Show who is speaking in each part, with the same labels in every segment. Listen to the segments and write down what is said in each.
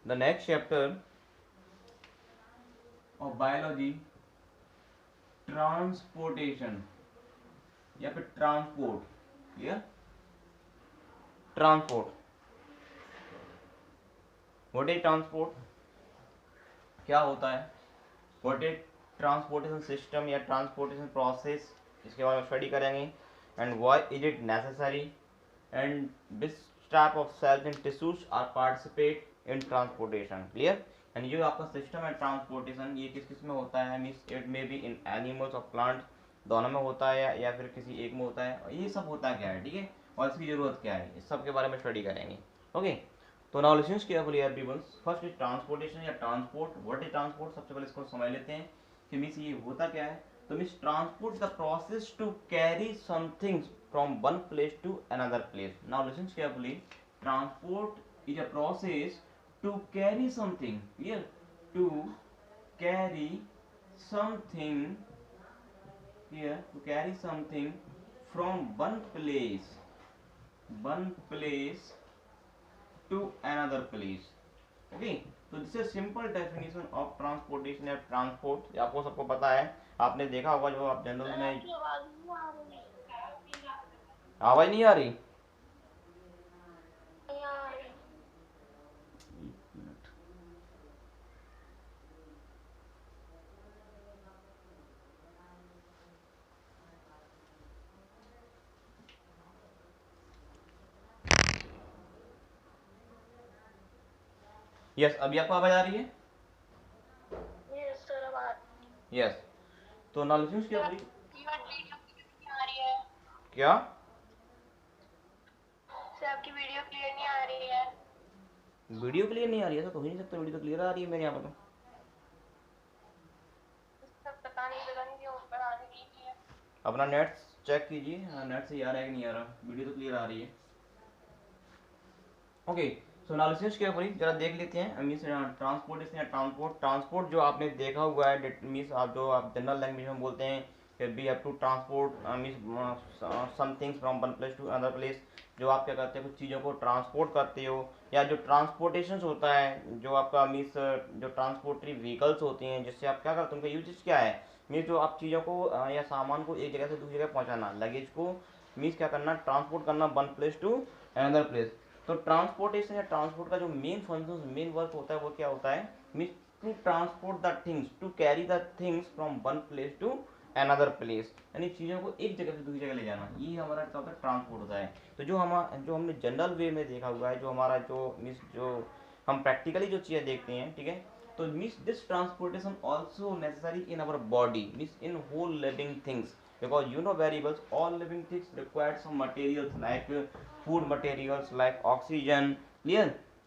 Speaker 1: The next chapter of biology, transportation या फिर transport. Clear? Transport, what is transport, क्या होता है, व्हाट इज ट्रांसपोर्टेशन सिस्टम या ट्रांसपोर्टेशन प्रोसेस, इसके बारे में स्टडी करेंगे। And why is it necessary, and which type of cells and tissues are participate in transportation. Clear? And जो आपका सिस्टम है ट्रांसपोर्टेशन, ये किस किस में होता है, means it may be in animals और प्लांट, दोनों में होता है या फिर किसी एक में होता है, और ये सब होता क्या है, ठीक है, और इसकी जरूरत क्या है, इस सब के बारे में स्टडी करेंगे। ओके, तो now listen carefully everyone. First is transportation या ट्रांसपोर्ट। व्हाट इज ट्रांसपोर्ट, सबसे पहले इसको समझ लेते हैं कि मीन्स ये होता क्या है। तो means transport the process to carry something from one place to another place. Now listen carefully, transport is a process to carry something, clear, to carry something, here to carry something from one place to another place। Okay, तो this is simple definition of transportation या transport. ये आपको सबको पता है, आपने देखा होगा जो आप जनरल में। आवाज नहीं आ रही? यस, अभी आपको आवाज आ रही है? यस, तो नॉलेज क्या बोली, क्या
Speaker 2: आपकी वीडियो क्लियर नहीं आ रही है?
Speaker 1: वीडियो क्लियर नहीं आ रही है? तो हो ही नहीं सकता, वीडियो तो क्लियर आ रही है मेरे यहाँ पर।
Speaker 2: तो पता नहीं क्यों ऊपर आ रही है।
Speaker 1: अपना नेट चेक कीजिए, हाँ नेट से आ रहा है कि नहीं आ रहा, वीडियो तो क्लियर आ रही है। Okay, so now listen carefully, जरा देख लेते हैं मींस ट्रांसपोर्टेशन या ट्रांसपोर्ट। ट्रांसपोर्ट जो आपने देखा हुआ है मींस आप जो आप जनरल लैंग्वेज में बोलते हैं कि we have to transport means some things from one place to another place. जो आप क्या करते हैं, कुछ चीज़ों को ट्रांसपोर्ट करते हो, या जो ट्रांसपोर्टेशन होता है, जो आपका मीन्स जो ट्रांसपोर्टरी व्हीकल्स होती हैं, जिससे आप क्या करते हैं, उनका यूजेस क्या है, मीन्स जो आप चीज़ों को या सामान को एक जगह से दूसरी जगह पहुंचाना, लगेज को मीन्स क्या करना, ट्रांसपोर्ट करना one place to another place. तो ट्रांसपोर्टेशन या ट्रांसपोर्ट का जो मेन फंक्शन, मेन वर्क होता है, वो क्या होता है, means to transport the things, to carry the things from one place to another place, यानी चीज़ों को एक जगह से दूसरी जगह ले जाना, ये हमारा क्या होता है, ट्रांसपोर्ट होता है। तो जो हमने जनरल वे में देखा हुआ है, जो हमारा जो मीन्स जो हम प्रैक्टिकली जो चीज़ें देखते हैं, ठीक है, तो means this transportation also necessary in our body, means in whole living things, because you know very well all living things require some materials like food materials like oxygen, clear,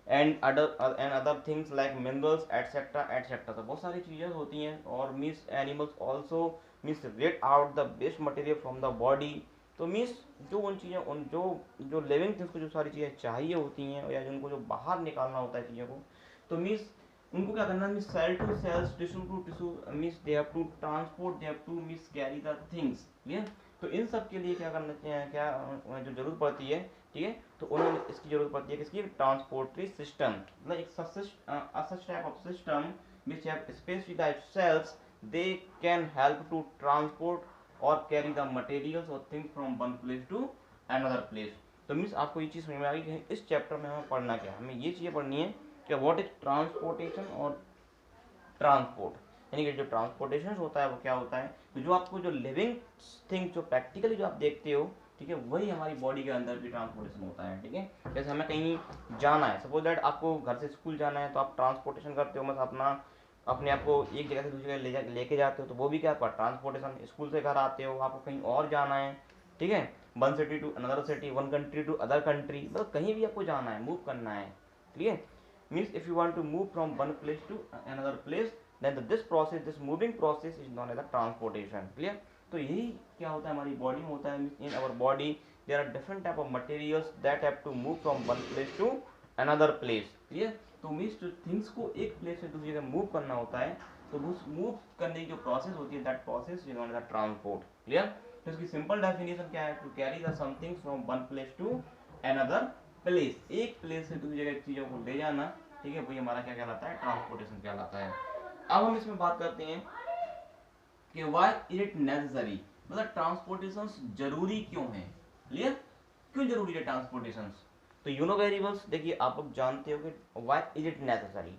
Speaker 1: and other things like minerals etc etc। तो बहुत सारी चीज़ें होती हैं, और means animals also means get out the best material from the body. तो means जो उन चीज़ें उन जो जो लिविंग थिंग्स को जो सारी चीज़ें चाहिए होती हैं, या जिनको जो बाहर निकालना होता है चीज़ों को, तो मीन्स उनको क्या करना, means cell to cells, tissue to tissue, means they have to transport, they have to means carry the things. Clear? तो इन सब के लिए क्या करना चाहिए, क्या जो जरूरत पड़ती है, ठीक है, तो उन्हें इसकी जरूरत पड़ती है, किसकी, ट्रांसपोर्टरी सिस्टम, मतलब एक such type of system which have specialized cells, they can help to transport or carry the materials or things from one place to another place। तो मीन्स आपको ये चीज़ समझ में आ गई कि इस चैप्टर में हमें पढ़ना क्या है, हमें ये चीज़ें पढ़नी है कि व्हाट इज ट्रांसपोर्टेशन और ट्रांसपोर्ट, यानी कि जो ट्रांसपोर्टेशन होता है वो क्या होता है। तो जो आपको जो लिविंग थिंग जो प्रैक्टिकली जो आप देखते हो, ठीक है, वही हमारी बॉडी के अंदर भी ट्रांसपोर्टेशन होता है, ठीक है। जैसे हमें कहीं जाना है, सपोज दैट आपको घर से स्कूल जाना है, तो आप ट्रांसपोर्टेशन करते हो, मतलब अपने आप को एक जगह से दूसरी जगह लेके जाते हो, तो वो भी क्या आपका ट्रांसपोर्टेशन। स्कूल से घर आते हो, आपको कहीं और जाना है, ठीक है, one city to another city, one country to other country, मतलब कहीं भी आपको जाना है, मूव करना है, clear, means if you want to move from one place to another place, then this process, this moving process is known as the transportation। clear? तो यही क्या होता है, हमारी बॉडी में होता है, in our body there are different type of materials that have to move from one place to another place. Clear? तो मीन्स जो थिंग्स को एक प्लेस से दूसरी जगह मूव करना होता है, तो उस मूव करने की जो प्रोसेस होती है, that process is known as the transport. Clear? तो इसकी सिंपल डेफिनेशन क्या है, to carry the something from one place to another place, एक प्लेस से दूसरी जगह चीज़ों को ले जाना, ठीक है, वही हमारा क्या कहलाता है, ट्रांसपोर्टेशन कहलाता है। अब हम इसमें बात करते हैं कि व्हाई इज इट नेसेसरी, मतलब ट्रांसपोर्टेशन जरूरी क्यों है, क्लियर, क्यों जरूरी है ट्रांसपोर्टेशन। तो यू नो वेरिएबल्स, देखिए आप लोग जानते हो कि व्हाई इज इट नेसेसरी,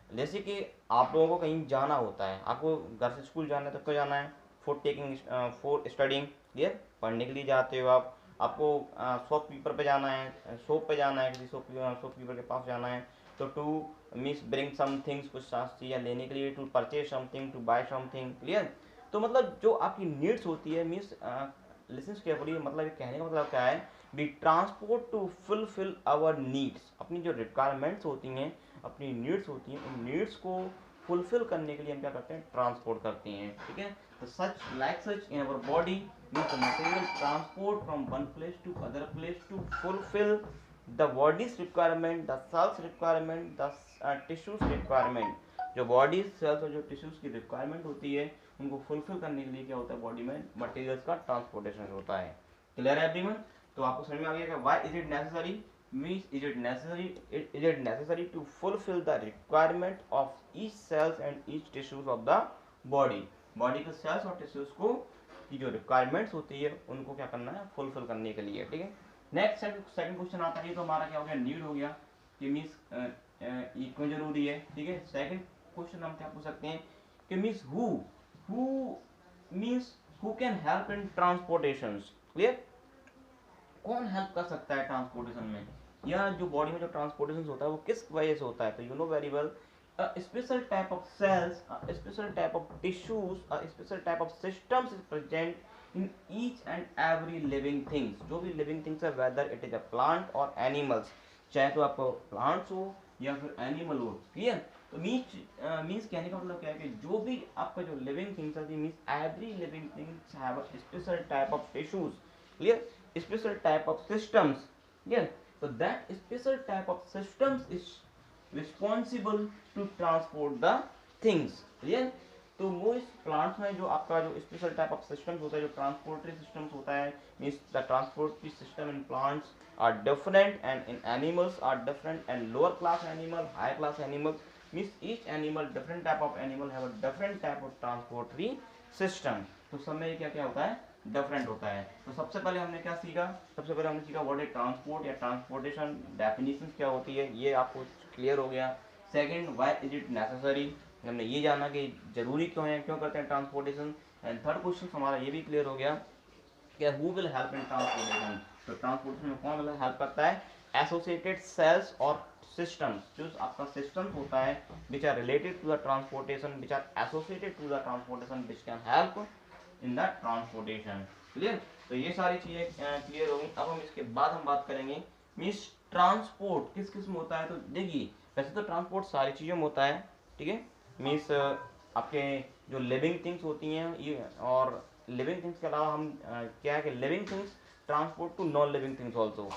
Speaker 1: जैसे कि आप लोगों को कहीं जाना होता है, आपको घर से स्कूल जाना है तो क्यों जाना है, for taking, for studying, clear, पढ़ने के लिए जाते हो आप। आपको शॉपकीपर पे जाना है, शॉप पे जाना है, किसी शॉपकीपर के पास जाना है, तो to means bring some things, कुछ चीज़ें लेने के लिए, to purchase something, to buy something, clear. तो मतलब जो आपकी नीड्स होती है, मीन्स लिसन केयरफुली, मतलब ये कहने का मतलब क्या है, we transport to fulfil our needs, अपनी जो रिक्वायरमेंट्स होती हैं, अपनी नीड्स होती हैं, उन नीड्स को फुलफिल करने के लिए हम क्या करते हैं, ट्रांसपोर्ट करते हैं, ठीक है। तो such like such in our body means the material transport from one place to other place to fulfil the body's requirement, the cell's requirement, the tissue's requirement. जो बॉडी सेल्स और जो टिश्यूज की requirement होती है, उनको fulfil करने के लिए क्या होता है, बॉडी में मटेरियल्स का ट्रांसपोर्टेशन होता है। क्लियर है एवरीवन। तो आपको समझ में आ गया कि why is it necessary, means is it necessary to fulfill the requirement of each cells and each tissues of the body, body के सेल्स और टिश्यूज को की जो रिक्वायरमेंट्स होती है उनको क्या करना है, फुलफिल करने के लिए, ठीक है। नेक्स्ट सेकंड क्वेश्चन आता है, तो हमारा क्या हो गया, नीड हो गया, कि मीन्स क्यों जरूरी है, ठीक है। सेकंड क्वेश्चन हम क्या पूछ सकते हैं कि means who means who can help in transportation, clear, कौन हेल्प कर सकता है ट्रांसपोर्टेशन में, या जो बॉडी में जो ट्रांसपोर्टेशन होता है वो किस वजह से होता है। तो you know very well, special type of cells, special type of tissues, special type of systems is present in each and every living things, जो भी लिविंग थिंग्स है, whether it is a plant और animals, चाहे तो आपको plants हो या फिर एनिमल हो, क्लियर। तो मीन्स कहने का मतलब क्या है कि जो भी आपका जो लिविंग थिंग्स है, means every living things have a special type of tissues, clear, special type of systems, yeah, so that special type of systems is responsible to transport the things, yeah। तो वो इस plants में जो आपका जो special type of systems होता है, जो ट्रांसपोर्टरी सिस्टम्स होता है, means the transportary system in plants are different and in animals are different, and lower class animal, high class animal, means each animal, different type of animal have a different type of transportary system. तो सब में क्या क्या होता है, different होता है। तो सबसे पहले हमने क्या सीखा, सबसे पहले हमने सीखा व्हाट इज ट्रांसपोर्ट या ट्रांसपोर्टेशन, डेफिनेशन क्या होती है, ये आपको क्लियर हो गया। Second, why is it necessary, हमने ये जाना कि जरूरी क्यों है, क्यों करते हैं ट्रांसपोर्टेशन। एंड थर्ड क्वेश्चन हमारा ये भी क्लियर हो गया कि who will help in transportation, तो ट्रांसपोर्टेशन में कौन हेल्प करता है, एसोसिएटेड सेल्स और systems, जो आपका systems होता है which are related to the transportation, which are associated to the transportation, which can help in the transportation, clear. तो ये सारी चीजें क्लियर होंगी। अब हम इसके बाद हम बात करेंगे मीन्स ट्रांसपोर्ट किस किस में होता है। तो देखिए वैसे तो ट्रांसपोर्ट सारी चीज़ों में होता है, ठीक है, मीन्स आपके जो लिविंग थिंग्स होती हैं ये, और लिविंग थिंग्स के अलावा हम क्या है कि living things transport to non living things also.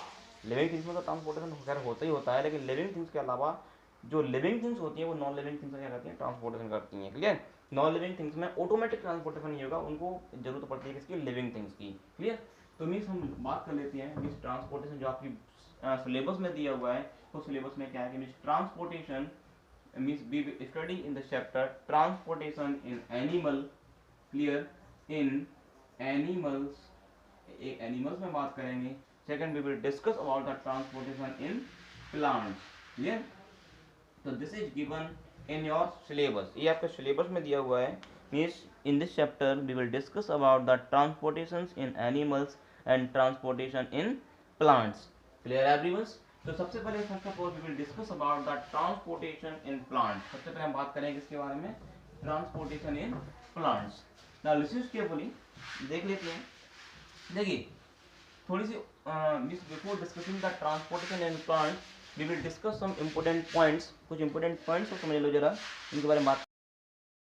Speaker 1: Living things में तो ट्रांसपोर्टेशन वगैरह होता ही होता है, लेकिन लिविंग थिंग्स के अलावा जो लिविंग थिंग्स होती हैं वो नॉन लिविंग थिंग्स क्या करती हैं, ट्रांसपोर्टेशन करती हैं, क्लियर। नॉन लिविंग थिंग्स में ऑटोमेटिक ट्रांसपोर्टेशन नहीं होगा, उनको जरूरत पड़ती है किसकी, लिविंग थिंग्स की, क्लियर। तो मीन्स हम बात कर लेते हैं मीन्स ट्रांसपोर्टेशन जो आपकी सिलेबस में दिया हुआ है, तो सिलेबस में क्या है कि means transportation means be study in the chapter transportation in animal, clear, in animals, animals में बात करेंगे। Second we will discuss about the transportation in plants, clear. तो this is given in your syllabus, ये आपका syllabus में दिया हुआ है। Means in this chapter we will discuss about the transportation in animals and transportation in plants, clear everyone. तो सबसे पहले first of all we will discuss about the transportation in plants. सबसे पहले हम बात करेंगे इसके बारे में, transportation in plants. Now listen carefully, देख लेते हैं। देखिए थोड़ी सी before discussing the transportation in plants we will discuss some important points, कुछ इम्पोर्टेंट पॉइंट्स को समझ लो जरा, इनके बारे में बात